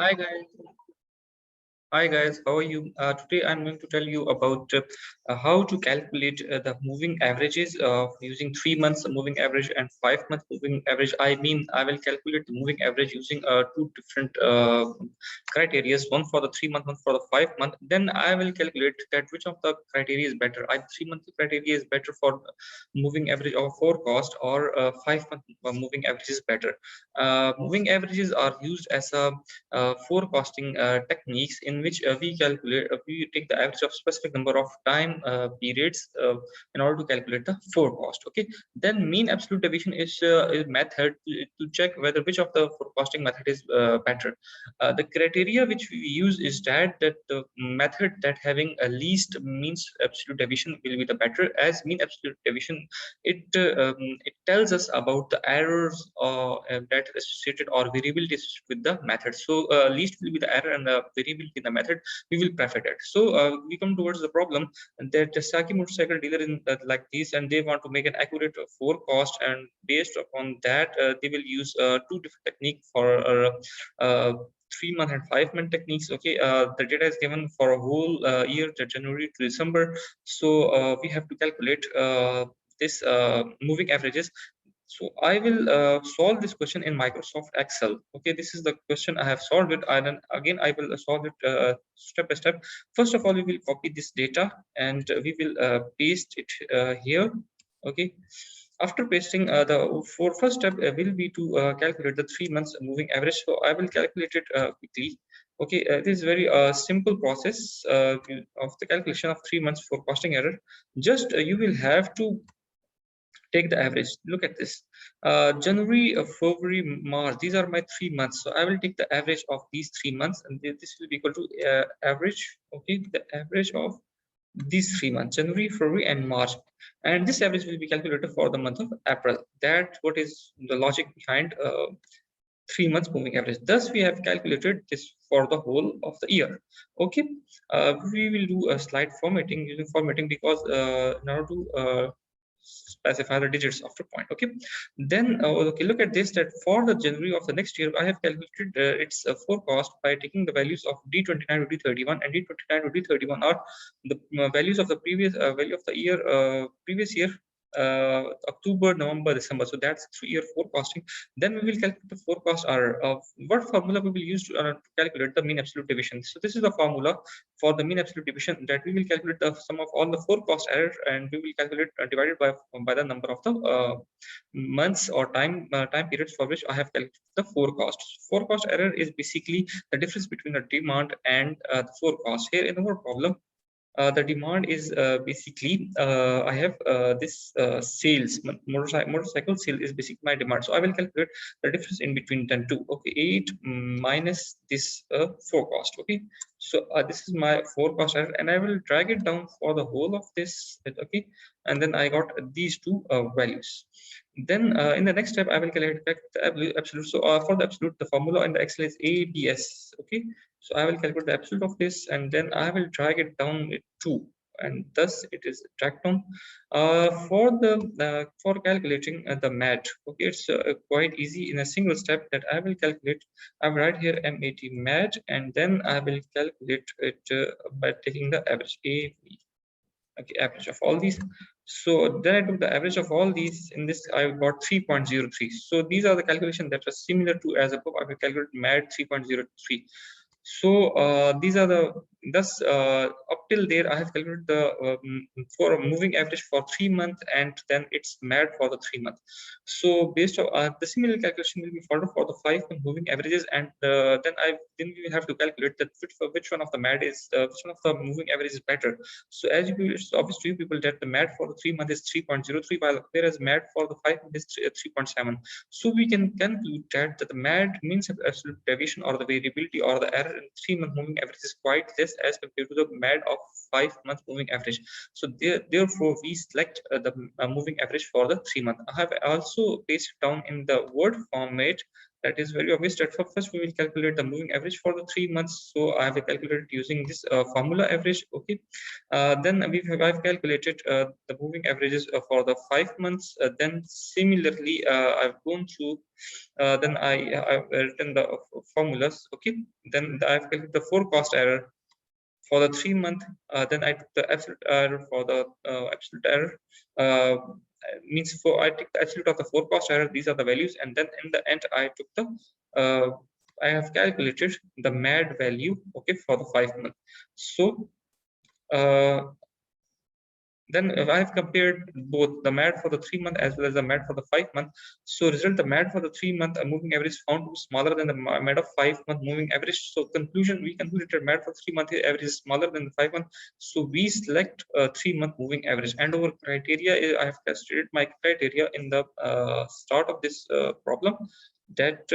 Hi guys. Hi guys, how are you? Today I'm going to tell you about how to calculate the moving averages using 3 months moving average and 5 month moving average. I mean, I will calculate the moving average using two different criteria, one for the 3 month, one for the 5 month. Then I will calculate that which of the criteria is better. Either 3 month criteria is better for moving average or forecast, or 5 month moving average is better. Moving averages are used as a forecasting techniques in which we take the average of specific number of time periods in order to calculate the forecast. Okay, then mean absolute deviation is a method to check whether which of the forecasting method is better. The criteria which we use is that the method that having a least means absolute deviation will be the better, as mean absolute deviation it tells us about the errors that is associated or variability associated with the method. So least will be the error and the variability in the method. We will prefer that. So we come towards the problem that the Saki motorcycle dealer in like this, and they want to make an accurate forecast, and based upon that they will use two different techniques for uh, 3 month and 5 month techniques. Okay, the data is given for a whole year, the January to December. So we have to calculate this moving averages. So I will solve this question in Microsoft Excel. Okay, this is the question I have solved it. And then again, I will solve it step by step. First of all, we will copy this data and we will paste it here. Okay. After pasting, the for first step will be to calculate the 3 months moving average. So I will calculate it quickly. Okay, this is very simple process of the calculation of 3 months forecasting error. Just you will have to take the average. Look at this. January, February, March, these are my 3 months. So I will take the average of these 3 months, and this will be equal to average. Okay, the average of these 3 months, January, February, and March. And this average will be calculated for the month of April. That what is the logic behind 3 months moving average. Thus we have calculated this for the whole of the year. Okay, we will do a slide formatting, using formatting, because in order to specify the digits after point. Okay, then okay, look at this, that for the January of the next year I have calculated its forecast by taking the values of D29 to D31, and D29 to D31 are the values of the previous value of the year, previous year, October, November, December. So that's 3 year forecasting. Then we will calculate the forecast error. What formula we will use to calculate the mean absolute deviation. So this is the formula for the mean absolute deviation, that we will calculate the sum of all the forecast error, and we will calculate divided by the number of the months or time periods for which I have calculated the forecast. Forecast error is basically the difference between the demand and the forecast. Here in our problem, the demand is basically I have this sales, motorcycle sale is basically my demand. So I will calculate the difference in between the two. Okay, 8 minus this forecast. Okay, so this is my forecast error, and I will drag it down for the whole of this. Okay, and then I got these two values. Then in the next step I will calculate the absolute. So for the absolute, the formula in the Excel is ADS. Okay, so I will calculate the absolute of this, and then I will drag it down it 2, and thus it is dragged down. For calculating the MAT, okay, it's quite easy in a single step, that I will calculate. I will write here MAT MAT, and then I will calculate it by taking the average AV. Okay, average of all these. So then I took the average of all these. In this I got 3.03. So these are the calculation that are similar to as above. I will calculate MAT 3.03. So these are the, thus up till there I have calculated the for a moving average for 3 months, and then it's MAD for the 3 months. So based on the similar calculation will be followed for the 5 month moving averages, and then we have to calculate that which one of the MAD is which one of the moving average is better. So as you, it's obvious to you people that the MAD for the 3 months is 3.03, while whereas MAD for the 5 months is 3.7. So we can conclude that the MAD means absolute deviation or the variability or the error in 3 month moving average is quite less less as compared to the MAD of 5-month moving average. So therefore we select the moving average for the 3 month. I have also pasted down in the word format. That is very obvious that first we will calculate the moving average for the 3 months. So I have calculated using this formula average. Okay, then I've calculated the moving averages for the 5 months. Then similarly, I've gone through. Then I've written the formulas. Okay, then I've calculated the forecast error for the 3 month. Then I took the absolute error for the absolute error. Means for I took the absolute of the forecast error. These are the values, and then in the end I took the I have calculated the MAD value. Okay, for the 5 month. So then if I've compared both the MAD for the 3 month as well as the MAD for the 5 month. So result, the MAD for the 3 month moving average found to be smaller than the MAD of 5 month moving average. So conclusion, we concluded that MAD for 3 month average is smaller than the 5 month. So we select 3 month moving average. And our criteria is, I have stated my criteria in the start of this problem, that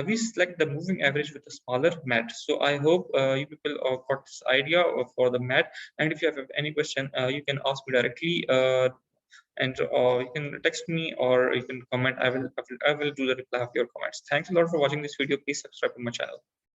we select the moving average with a smaller mat. So I hope you people got this idea for the mat. And if you have any question, you can ask me directly, and you can text me or you can comment. I will do the reply of your comments. Thanks a lot for watching this video. Please subscribe to my channel.